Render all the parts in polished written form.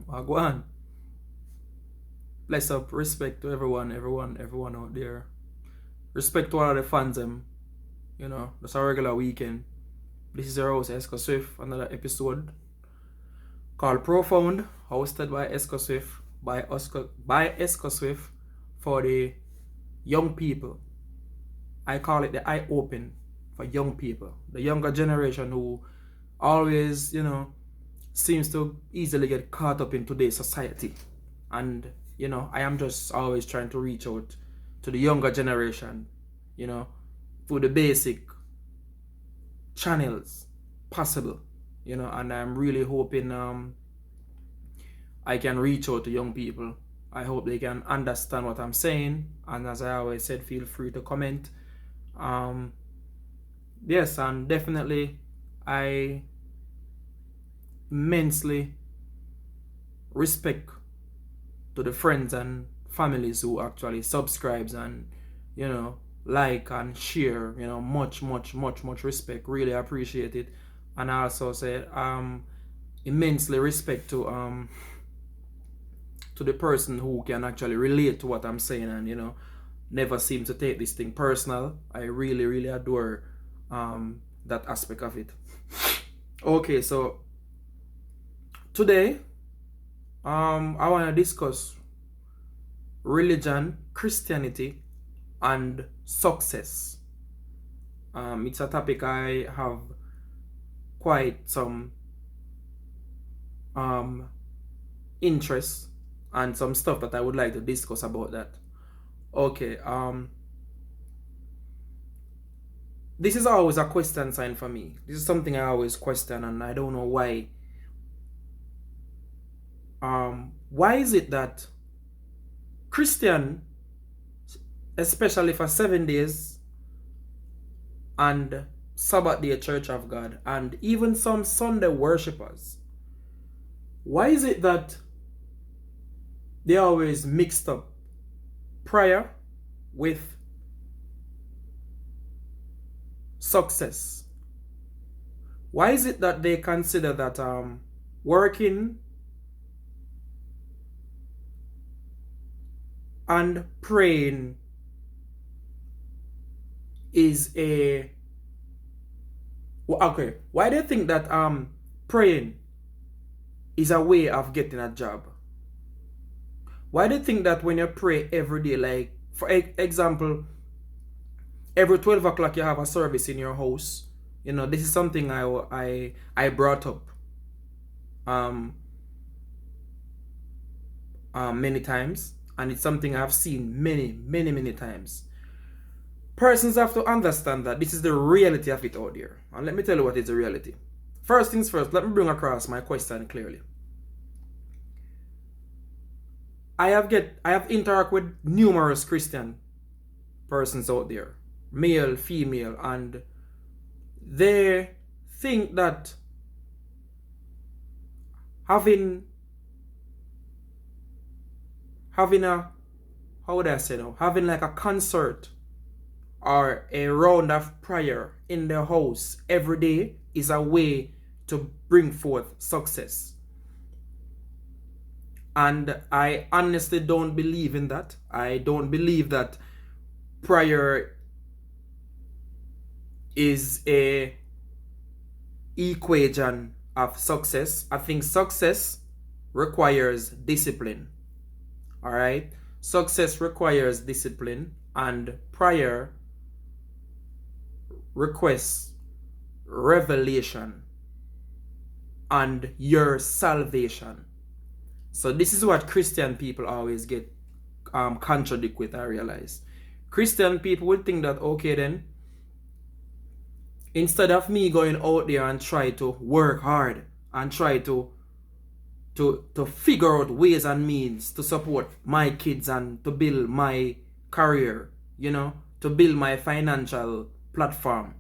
Go on. Bless up, respect to everyone out there. Respect to all of the fans, that's a regular weekend. This is your host, Esco Swift, another episode called Profound, hosted by Esco Swift, by Esco Swift for the young people. I call it the eye open for young people, the younger generation who always, seems to easily get caught up in today's society. And, I am just always trying to reach out to the younger generation, through the basic channels possible, and I'm really hoping I can reach out to young people. I hope they can understand what I'm saying, and as I always said, feel free to comment. Yes, and definitely I immensely respect to the friends and families who actually subscribes and like and share. Much respect. Really appreciate it. And I also say immensely respect to the person who can actually relate to what I'm saying and never seem to take this thing personal. I really adore that aspect of it. Okay, so today I want to discuss religion, Christianity, and success. It's a topic I have quite some interest and some stuff that I would like to discuss about that. Okay, this is always a question sign for me. This is something I always question, and I don't know why. Why is it that Christian, especially for 7 days, and Sabbath day Church of God, and even some Sunday worshippers, why is it that they always mixed up prayer with success? Why is it that they consider that working and praying is a okay? Why do you think that praying is a way of getting a job? Why do you think that when you pray every day, like for example, every 12 o'clock you have a service in your house? This is something I brought up many times, and it's something I've seen many times. Persons have to understand that this is the reality of it out there. And let me tell you what is the reality. First things first, let me bring across my question clearly. I have interacted with numerous Christian persons out there, male, female, and they think that having having like a concert or a round of prayer in their house every day is a way to bring forth success. And I honestly don't believe in that. I don't believe that prayer is a equation of success. I think success requires discipline. All right? Success requires discipline, and prayer requests revelation and your salvation. So this is what Christian people always get contradict with, I realize. Christian people would think that, okay then, instead of me going out there and try to work hard and try to figure out ways and means to support my kids and to build my career, to build my financial platform,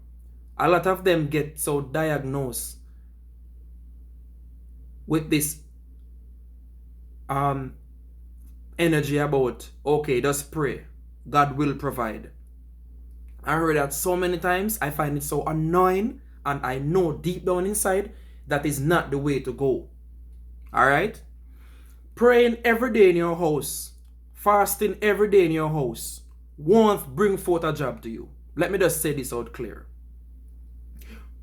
a lot of them get so diagnosed with this energy about, okay, just pray, God will provide. I heard that so many times. I find it so annoying, and I know deep down inside that is not the way to go. All right? Praying every day in your house, fasting every day in your house, won't bring forth a job to you. Let me just say this out clear.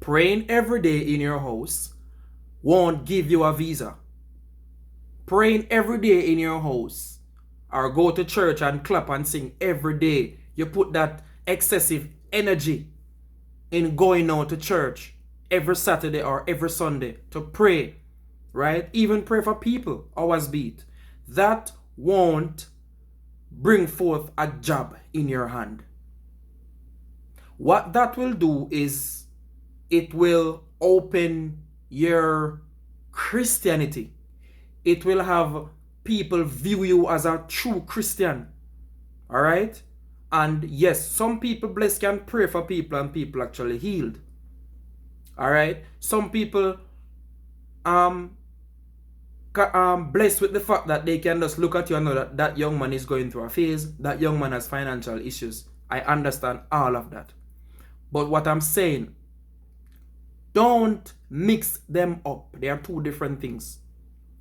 Praying every day in your house won't give you a visa. Praying every day in your house or go to church and clap and sing every day, you put that excessive energy in going out to church every Saturday or every Sunday to pray, right? Even pray for people, always be it. That won't bring forth a job in your hand. What that will do is it will open your Christianity. It will have people view you as a true Christian. All right? And yes, some people blessed can pray for people and people actually healed. All right? Some people blessed with the fact that they can just look at you and know that that young man is going through a phase, that young man has financial issues. I understand all of that. But what I'm saying, don't mix them up. They are two different things.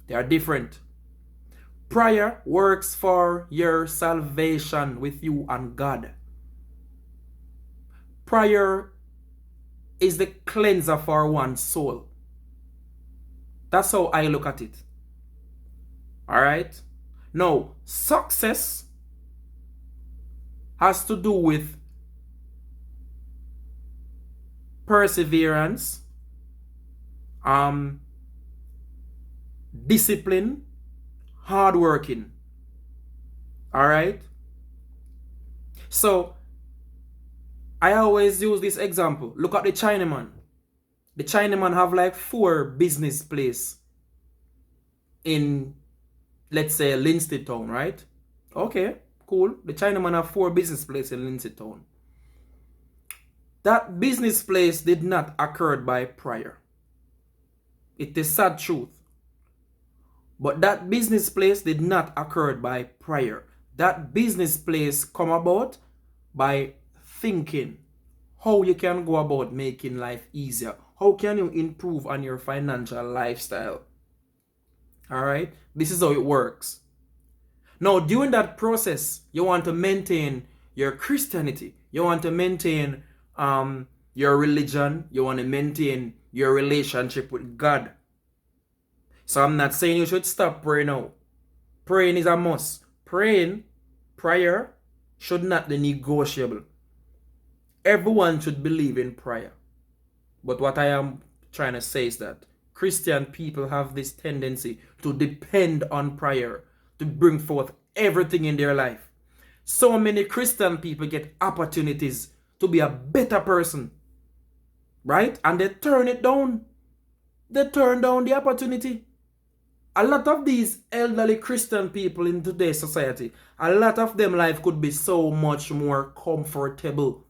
They are different. Prayer works for your salvation with you and God. Prayer is the cleanser for one's soul. That's how I look at it. All right? Now, success has to do with perseverance, discipline, hard working. All right? So, I always use this example. Look at the Chinaman. The Chinaman have like 4 business places in, let's say, Lindsay Town, right? Okay, cool. The Chinaman have 4 business places in Lindsay Town. That business place did not occur by prayer. It is sad truth. But that business place did not occur by prayer. That business place come about by thinking how you can go about making life easier. How can you improve on your financial lifestyle? All right? This is how it works. Now, during that process, you want to maintain your Christianity. You want to maintain your religion. You want to maintain your relationship with God. So I'm not saying you should stop praying now. Praying is a must. Prayer should not be negotiable. Everyone should believe in prayer. But what I am trying to say is that Christian people have this tendency to depend on prayer to bring forth everything in their life. So many Christian people get opportunities to be a better person, right? And they turn it down. They turn down the opportunity. A lot of these elderly Christian people in today's society, a lot of them life could be so much more comfortable.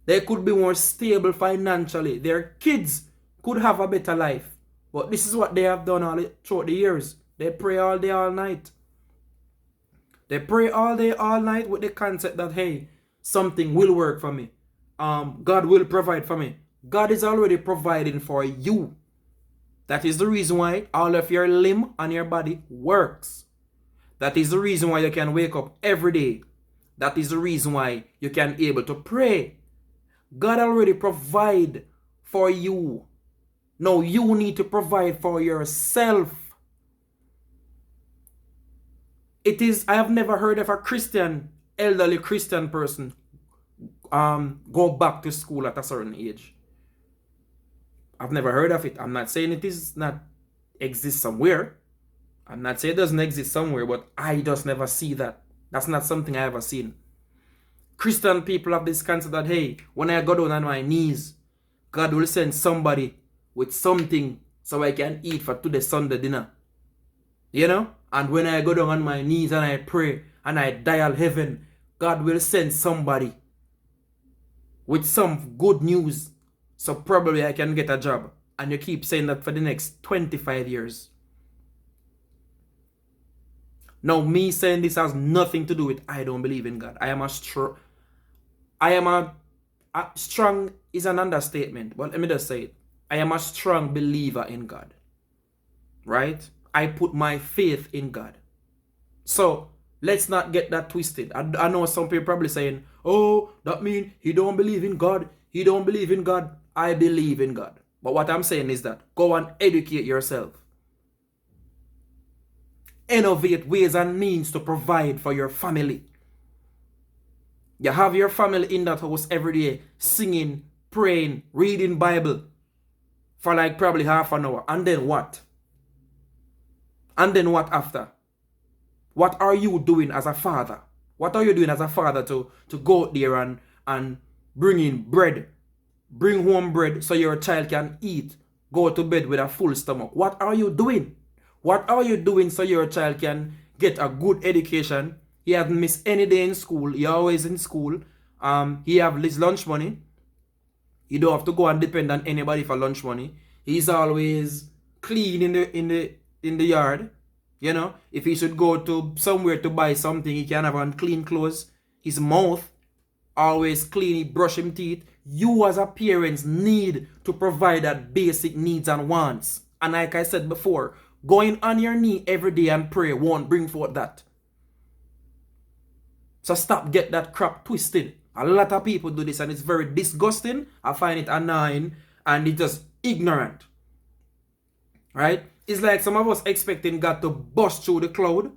They could be more stable financially. Their kids could have a better life. But this is what they have done all throughout the years. They pray all day, all night. They pray all day, all night with the concept that, hey, something will work for me. God will provide for me. God is already providing for you. That is the reason why all of your limb and your body works. That is the reason why you can wake up every day. That is the reason why you can be able to pray. God already provide for you. Now you need to provide for yourself. I have never heard of a elderly Christian person go back to school at a certain age. I've never heard of it. I'm not saying it is not exist somewhere. I'm not saying it doesn't exist somewhere, but I just never see that. That's not something I ever seen. Christian people have this concept that, hey, when I go down on my knees, God will send somebody with something so I can eat for today's Sunday dinner. You know? And when I go down on my knees and I pray and I dial heaven, God will send somebody with some good news. So probably I can get a job. And you keep saying that for the next 25 years. Now, me saying this has nothing to do with I don't believe in God. Strong is an understatement. But let me just say it. I am a strong believer in God. Right? I put my faith in God. So let's not get that twisted. I know some people probably saying, oh, that means he don't believe in God. He don't believe in God. I believe in God. But what I'm saying is that go and educate yourself. Innovate ways and means to provide for your family. You have your family in that house every day, singing, praying, reading Bible for like probably half an hour. And then what? And then what after? What are you doing as a father? What are you doing as a father to go out there and bring in bread? Bring home bread so your child can eat. Go to bed with a full stomach. What are you doing? What are you doing so your child can get a good education? He hasn't missed any day in school. He always in school. He have his lunch money. You don't have to go and depend on anybody for lunch money. He's always clean in the yard. You know, if he should go to somewhere to buy something, he can have on clean clothes. His mouth always clean. He brush his teeth. You as a parent need to provide that basic needs and wants. And like I said before, going on your knee every day and pray won't bring forth that. So stop get that crap twisted. A lot of people do this and it's very disgusting. I find it annoying and it's just ignorant. Right? It's like some of us expecting God to bust through the cloud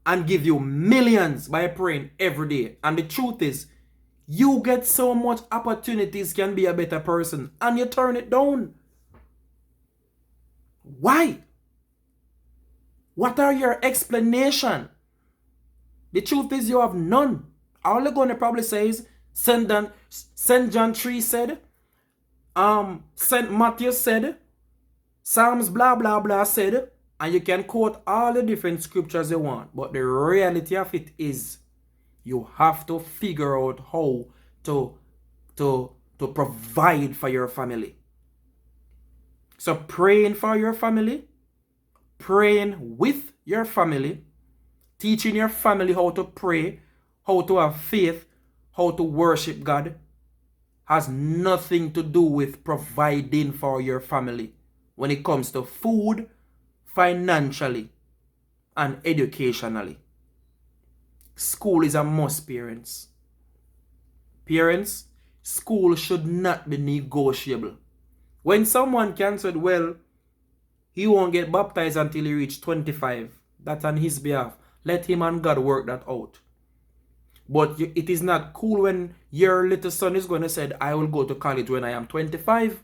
and give you millions by praying every day. And the truth is, you get so much opportunities can be a better person and you turn it down. Why? What are your explanations? The truth is you have none. All you're going to probably say is St. John 3 said, St. Matthew said, Psalms blah blah blah said, and you can quote all the different scriptures you want. But the reality of it is you have to figure out how to provide for your family. So praying for your family, praying with your family, teaching your family how to pray, how to have faith, how to worship God, has nothing to do with providing for your family when it comes to food, financially, and educationally. School is a must, parents. Parents, school should not be negotiable. When someone can say, well, he won't get baptized until he reaches 25, that's on his behalf. Let him and God work that out. But it is not cool when your little son is going to say, I will go to college when I am 25.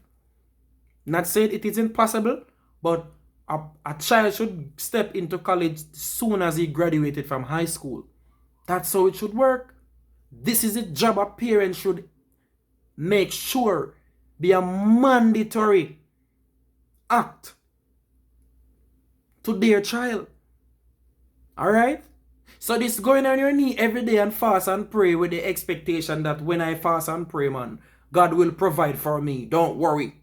Not saying it isn't possible, but a child should step into college soon as he graduated from high school. That's how it should work. This is a job a parent should make sure be a mandatory act to their child. Alright? So this going on your knee every day and fast and pray with the expectation that when I fast and pray, man, God will provide for me. Don't worry.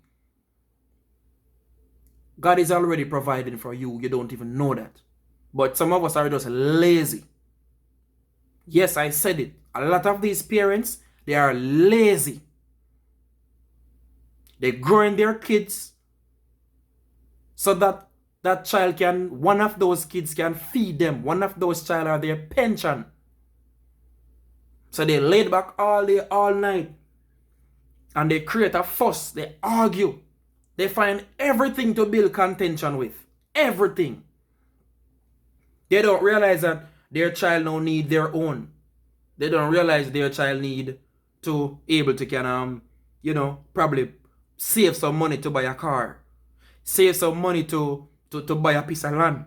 God is already providing for you. You don't even know that. But some of us are just lazy. Yes, I said it. A lot of these parents, they are lazy. They're growing their kids so that that child can, one of those kids can feed them. One of those child are their pension. So they laid back all day, all night. And they create a fuss. They argue. They find everything to build contention with. Everything. They don't realize that their child now need their own. They don't realize their child need to able to can, probably save some money to buy a car. Save some money to buy a piece of land.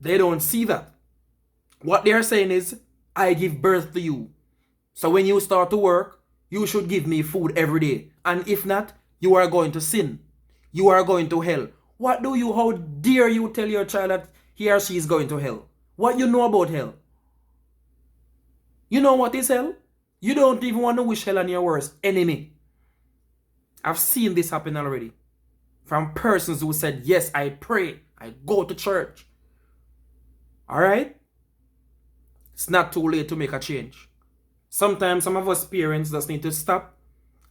They don't see that. What they're saying is, I give birth to you. So when you start to work, you should give me food every day. And if not, you are going to sin. You are going to hell. How dare you tell your child that he or she is going to hell? What you know about hell? You know what is hell? You don't even want to wish hell on your worst enemy. I've seen this happen already. From persons who said, yes, I pray. I go to church. Alright? It's not too late to make a change. Sometimes some of us parents just need to stop,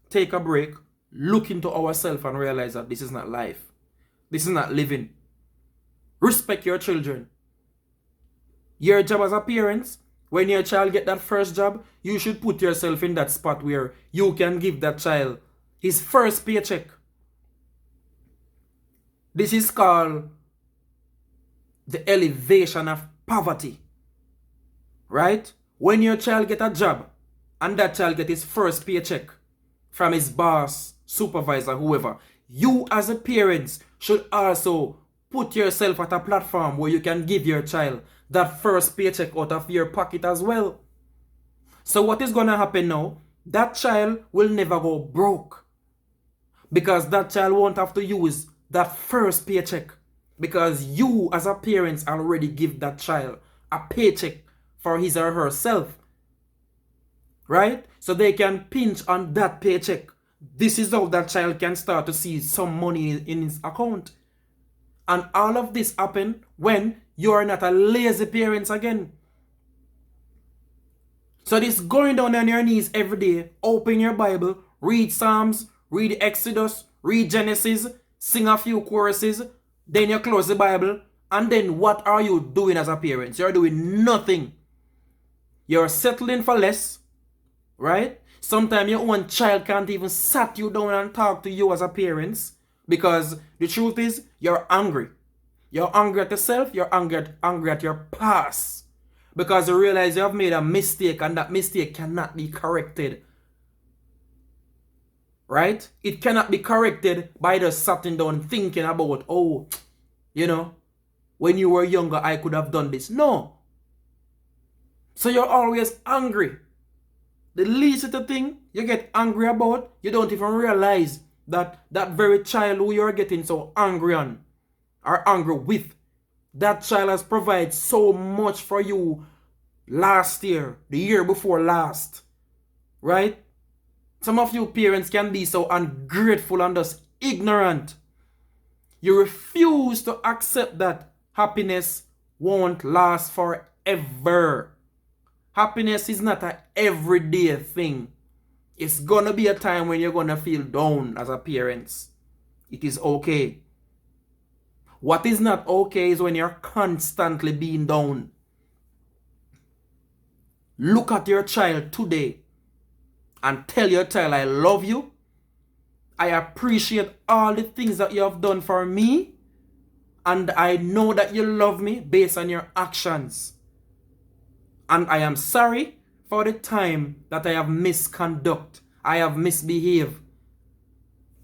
take a break, look into ourselves and realize that this is not life. This is not living. Respect your children. Your job as a parent, when your child get that first job, you should put yourself in that spot where you can give that child his first paycheck. This is called the elevation of poverty. Right? When your child get a job and that child get his first paycheck from his boss, supervisor, whoever, you as a parent should also put yourself at a platform where you can give your child that first paycheck out of your pocket as well. So what is going to happen now? That child will never go broke, because that child won't have to use that first paycheck, because you as a parent already give that child a paycheck for his or herself. Right? So they can pinch on that paycheck. This is how that child can start to see some money in his account. And all of this happen when you are not a lazy parent again. So this going down on your knees every day, open your Bible, read Psalms, read Exodus, read Genesis, sing a few choruses, then you close the Bible, and then what are you doing as a parent? You're doing nothing. You're settling for less, right? Sometimes your own child can't even sat you down and talk to you as a parent, because the truth is you're angry. You're angry at yourself, you're angry at your past, because you realize you have made a mistake and that mistake cannot be corrected. Right? It cannot be corrected by just sitting down thinking about, oh, when you were younger, I could have done this. No. So you're always angry. The least little thing you get angry about, you don't even realize that that very child who you're getting so angry on or angry with, that child has provided so much for you last year, the year before last. Right? Some of you parents can be so ungrateful and just ignorant. You refuse to accept that happiness won't last forever. Happiness is not an everyday thing. It's gonna be a time when you're gonna feel down as a parent. It is okay. What is not okay is when you're constantly being down. Look at your child today and tell your child, I love you. I appreciate all the things that you have done for me. And I know that you love me based on your actions. And I am sorry for the time that I have misconduct. I have misbehaved.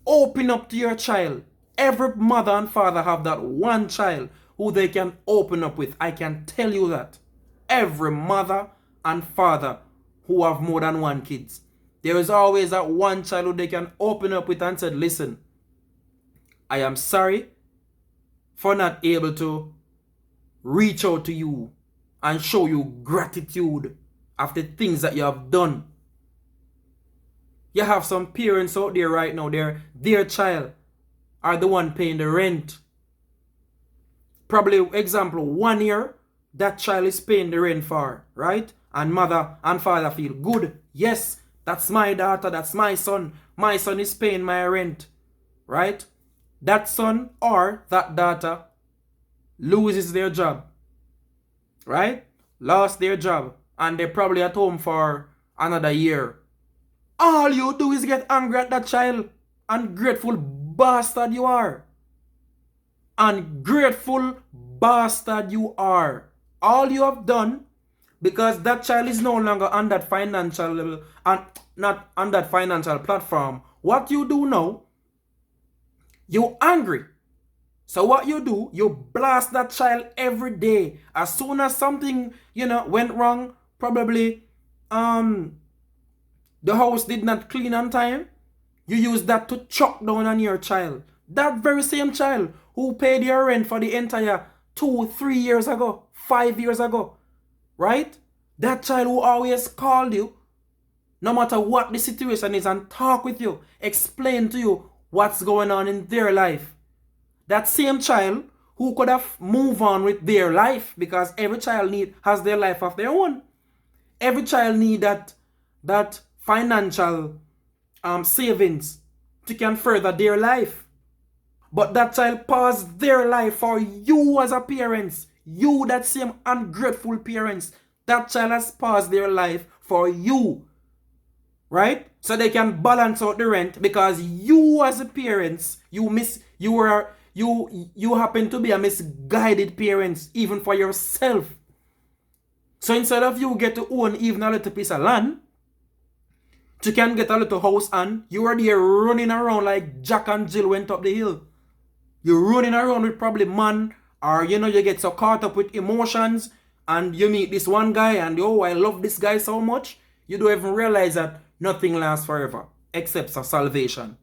Open up to your child. Every mother and father have that one child who they can open up with. I can tell you that. Every mother and father who have more than one kids. There is always that one child who they can open up with and say, listen, I am sorry for not able to reach out to you and show you gratitude of the things that you have done. You have some parents out there right now, their child are the one paying the rent. Probably, example, 1 year, that child is paying the rent for, right? And mother and father feel good. Yes, that's my daughter, that's my son. My son is paying my rent, right? That son or that daughter loses their job, right? Lost their job, and they're probably at home for another year. All you do is get angry at that child. Ungrateful bastard you are. Ungrateful bastard you are. All you have done, because that child is no longer on that financial level and not on that financial platform. What you do now, you're angry. So what you do, you blast that child every day. As soon as something, went wrong, probably the house did not clean on time, you use that to chuck down on your child. That very same child who paid your rent for the entire 2-3 years ago, 5 years ago, right? That child who always called you, no matter what the situation is, and talk with you, explain to you what's going on in their life. That same child who could have moved on with their life, because every child has their life of their own. Every child need that financial savings to can further their life. But that child paused their life for you as a parent. You, that same ungrateful parents. That child has paused their life for you. Right? So they can balance out the rent because you as a parents, you happen to be a misguided parents even for yourself. So instead of you get to own even a little piece of land, you can get a little house and you are there running around like Jack and Jill went up the hill. You're running around with probably man, or you get so caught up with emotions and you meet this one guy and oh, I love this guy so much. You don't even realize that nothing lasts forever except for salvation.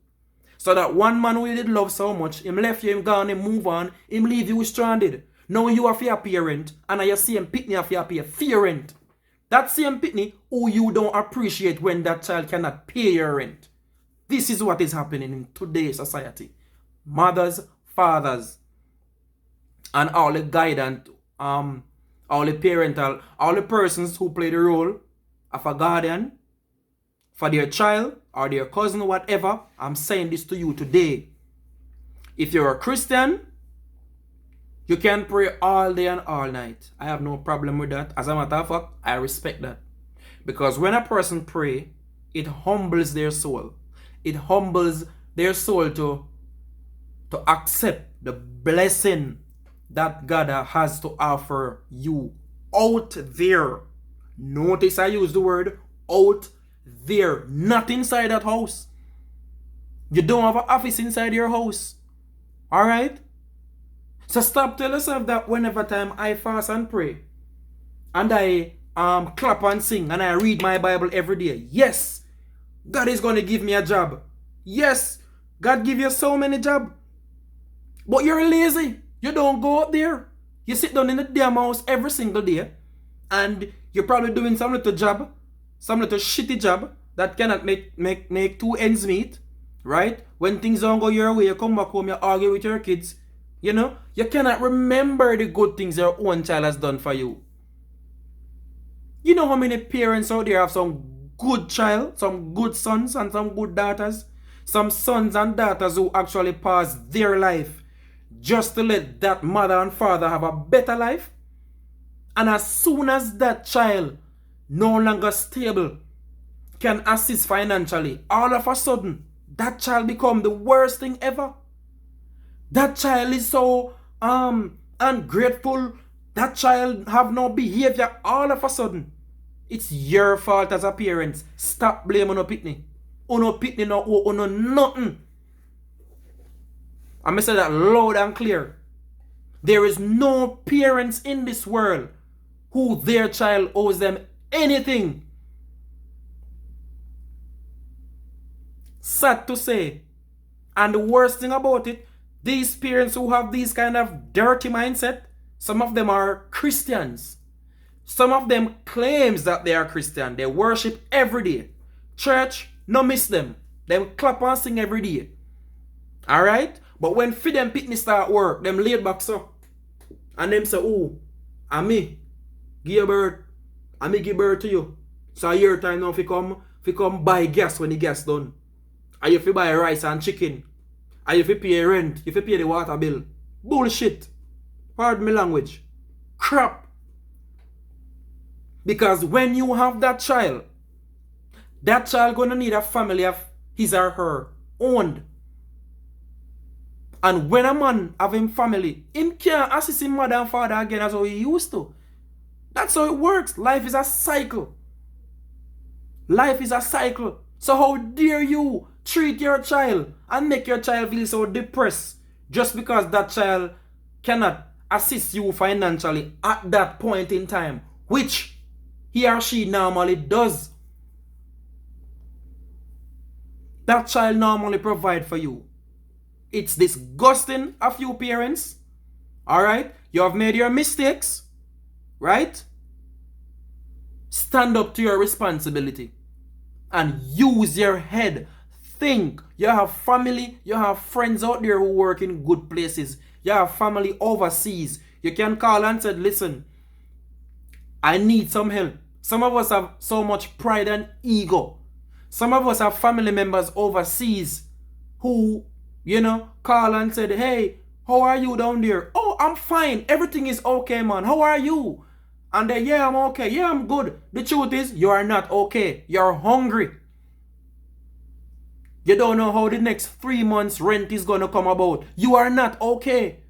So that one man who you did love so much, him left you, him gone, him move on, him leave you stranded. Now you are your parent and I see him pitney of your parent. That same pitney who you don't appreciate when that child cannot pay your rent. This is what is happening in today's society. Mothers, fathers, and all the guidance, all the parental, all the persons who play the role of a guardian for their child or their cousin or whatever. I'm saying this to you today. If you're a Christian, you can pray all day and all night. I have no problem with that. As a matter of fact, I respect that. Because when a person pray, it humbles their soul. It humbles their soul to accept the blessing that God has to offer you out there. Notice I use the word out there, not inside that house. You don't have an office inside your house. Alright? So stop telling yourself that whenever time I fast and pray, and I clap and sing, and I read my Bible every day, yes, God is going to give me a job. Yes, God give you so many jobs. But you're lazy. You don't go out there. You sit down in the damn house every single day, and you're probably doing some little job, some little shitty job that cannot make two ends meet, right? When things don't go your way, you come back home, you argue with your kids. You cannot remember the good things your own child has done for you. You know how many parents out there have some good child, some good sons and some good daughters? Some sons and daughters who actually pass their life just to let that mother and father have a better life. And as soon as that child no longer stable, can assist financially, all of a sudden, that child become the worst thing ever. That child is so ungrateful. That child have no behavior. All of a sudden, it's your fault as a parent. Stop blaming on pitney. Uno pitney no nothing. I'm going to say that loud and clear. There is no parents in this world who their child owes them anything. Sad to say. And the worst thing about it, these parents who have these kind of dirty mindset, some of them are Christians. Some of them claims that they are Christian. They worship every day. Church, no miss them. Them clap and sing every day. Alright? But when feed them pitney start work, them laid back so. And them say, oh, and me, give birth. And me give birth to you. So your time now if you come buy gas when the gas done. And you fi buy rice and chicken. And you fi pay rent. You fi pay the water bill. Bullshit. Pardon me language. Crap. Because when you have that child gonna need a family of his or her own. And when a man have him family, him can't assist his mother and father again as how he used to. That's how it works. Life is a cycle. Life is a cycle. So how dare you treat your child and make your child feel so depressed just because that child cannot assist you financially at that point in time, which he or she normally does. That child normally provide for you. It's disgusting of you parents. Alright? You have made your mistakes. Right? Stand up to your responsibility. And use your head. Think. You have family. You have friends out there who work in good places. You have family overseas. You can call and say, listen, I need some help. Some of us have so much pride and ego. Some of us have family members overseas who call and said, hey, how are you down there? Oh, I'm fine. Everything is okay, man. How are you? And then, yeah, I'm okay. Yeah, I'm good. The truth is, you are not okay. You're hungry. You don't know how the next 3 months rent is going to come about. You are not okay.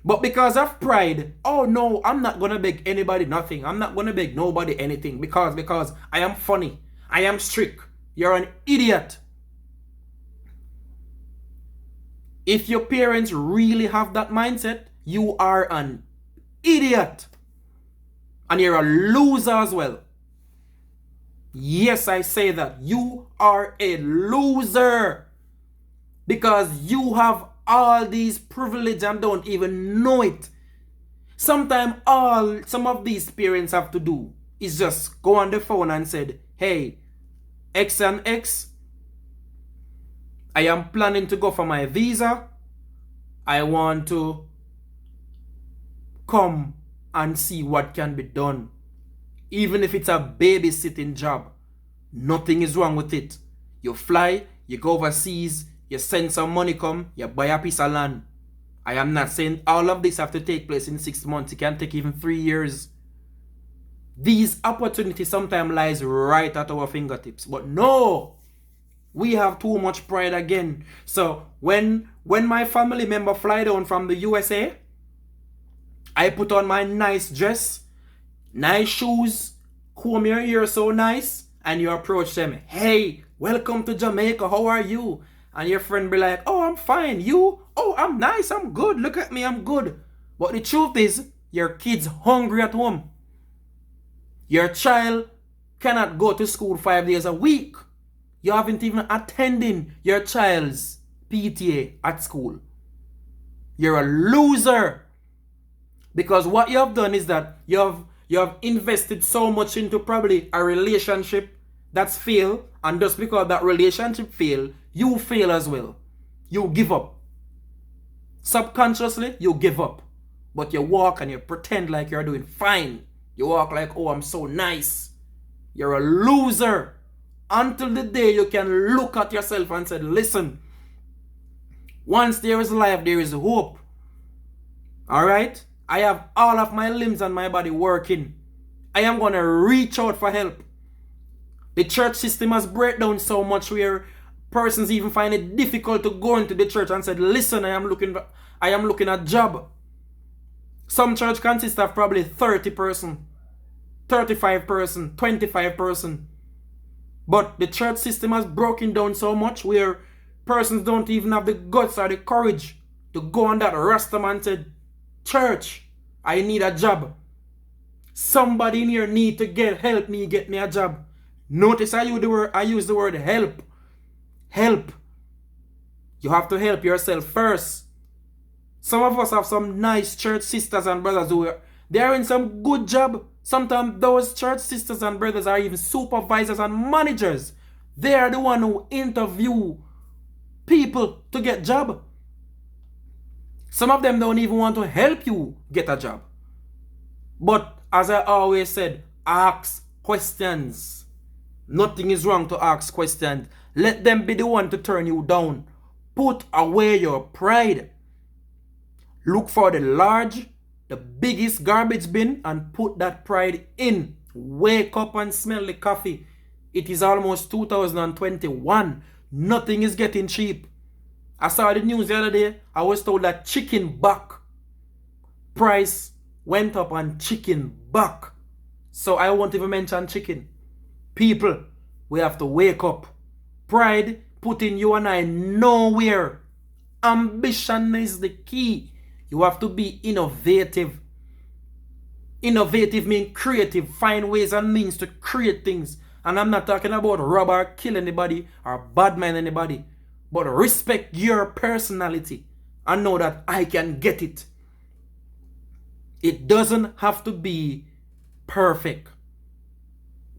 But because of pride, oh no, I'm not going to beg anybody nothing. I'm not going to beg nobody anything because I am funny. I am strict. You're an idiot. If your parents really have that mindset, you are an idiot. And you're a loser as well. Yes, I say that. You are a loser. Because you have all these privileges and don't even know it. Sometimes all some of these parents have to do is just go on the phone and said, hey, X and X, I am planning to go for my visa. I want to come and see what can be done. Even if it's a babysitting job, nothing is wrong with it. You fly, you go overseas, you send some money come, you buy a piece of land. I am not saying all of this have to take place in 6 months. It can take even 3 years. These opportunities sometimes lies right at our fingertips. But no, we have too much pride again. So when my family member fly down from the USA, I put on my nice dress, nice shoes, comb your hair so nice, and you approach them, hey, welcome to Jamaica, how are you? And your friend be like, oh, I'm fine, you? Oh, I'm nice, I'm good, look at me, I'm good. But the truth is, your kid's hungry at home. Your child cannot go to school 5 days a week. You haven't even attended your child's PTA at school. You're a loser. Because what you have done is that you have invested so much into probably a relationship that's failed, and just because that relationship failed, you fail as well. You give up. Subconsciously, you give up. But you walk and you pretend like you're doing fine. You walk like, oh, I'm so nice. You're a loser. Until the day you can look at yourself and say, listen, once there is life, there is hope. Alright? I have all of my limbs and my body working. I am going to reach out for help. The church system has breakdown so much where persons even find it difficult to go into the church and say, listen, I am looking at job. Some church consists of probably 30 person, 35 person, 25 person. But the church system has broken down so much where persons don't even have the guts or the courage to go on that Rastaman and say, church, I need a job. Somebody in here need to help me get me a job. Notice I use the word help. Help. You have to help yourself first. Some of us have some nice church sisters and brothers who they're in some good job. Sometimes those church sisters and brothers are even supervisors and managers. They are the one who interview people to get job. Some of them don't even want to help you get a job. But as I always said, ask questions. Nothing is wrong to ask questions. Let them be the one to turn you down. Put away your pride. Look for the biggest garbage bin and put that pride in. Wake up and smell the coffee. It is almost 2021. Nothing is getting cheap. I saw the news the other day. I was told that chicken back price went up on chicken back. So I won't even mention chicken. People, we have to wake up. Pride putting you and I nowhere. Ambition is the key. You have to be innovative. Innovative means creative. Find ways and means to create things. And I'm not talking about rob or kill anybody or bad mind anybody. But respect your personality and know that I can get it. It doesn't have to be perfect.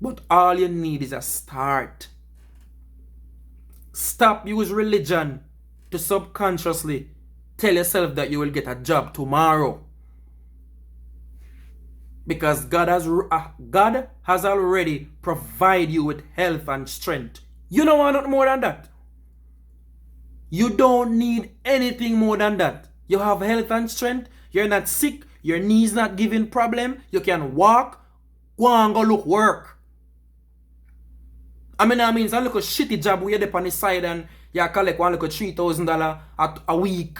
But all you need is a start. Stop use religion to subconsciously tell yourself that you will get a job tomorrow. Because God has already provided you with health and strength. You don't want nothing more than that. You don't need anything more than that. You have health and strength. You're not sick. Your knees not giving problem. You can walk. Go and go look work. I mean, it's a little shitty job where you're up on the side and you collect one little $3,000 a week.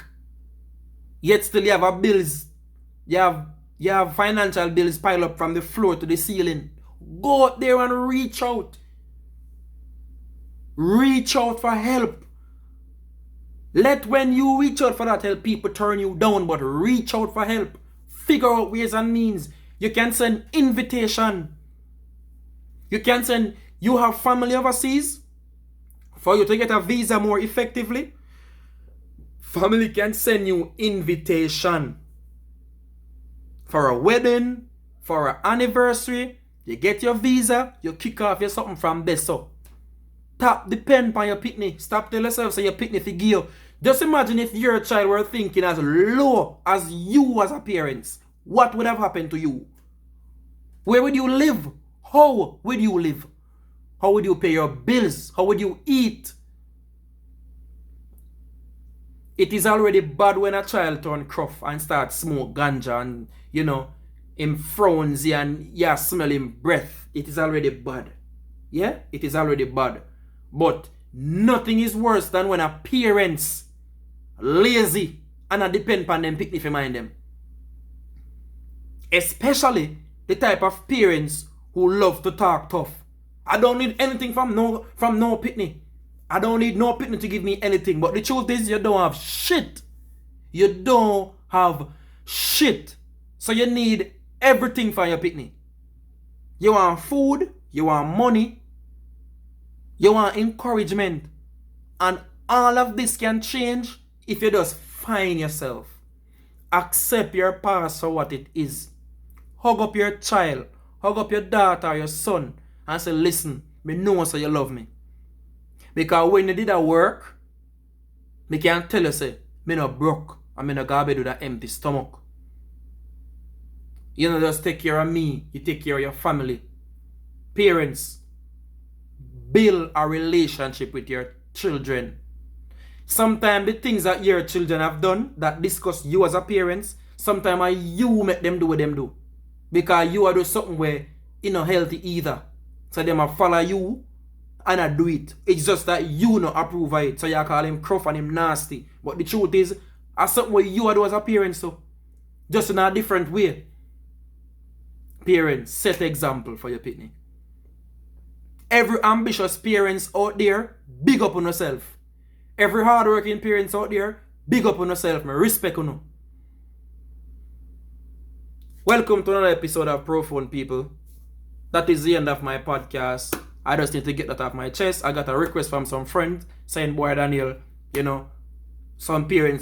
Yet still you have a bills. You have financial bills pile up from the floor to the ceiling. Go out there and reach out. Reach out for help. Let when you reach out for that help, people turn you down, but reach out for help. Figure out ways and means. You can send invitation. You have family overseas. For you to get a visa more effectively, family can send you invitation. For a wedding, for an anniversary, you get your visa, you kick off your something from there. So tap the pen on your pitney. Stop telling yourself so your pitney figure you. Just imagine if your child were thinking as low as you as a parent. What would have happened to you? Where would you live? How would you live? How would you pay your bills? How would you eat? It is already bad when a child turn gruff and start smoke ganja and, him frowns and smell him breath. It is already bad. Yeah? It is already bad. But nothing is worse than when a parents lazy and I depend on them pick me for mind them. Especially the type of parents who love to talk tough. I don't need anything from no pitney. I don't need no pitney to give me anything. But the truth is, you don't have shit. You don't have shit. So you need everything from your pitney. You want food, you want money, you want encouragement. And all of this can change if you just find yourself. Accept your past for what it is. Hug up your child, hug up your daughter or your son, and say, listen, me know so you love me. Because when you did that work, me can tell you, say, me not broke, and me not go to bed with an empty stomach. You don't just take care of me, you take care of your family. Parents, build a relationship with your children. Sometimes the things that your children have done that disgust you as a parent, sometimes you make them do what them do. Because you are doing something where it's not healthy either. So they might follow you and I do it. It's just that you not approve of it. So you call him gruff and him nasty. But the truth is, it's something where you are doing as a parent. So just in a different way. Parents, set example for your pitney. Every ambitious parents out there, big up on yourself. Every hardworking parents out there, big up on yourself. Me respect on you. Welcome to another episode of Profound People. That is the end of my podcast. I just need to get that off my chest. I got a request from some friends saying, boy Daniel, some parents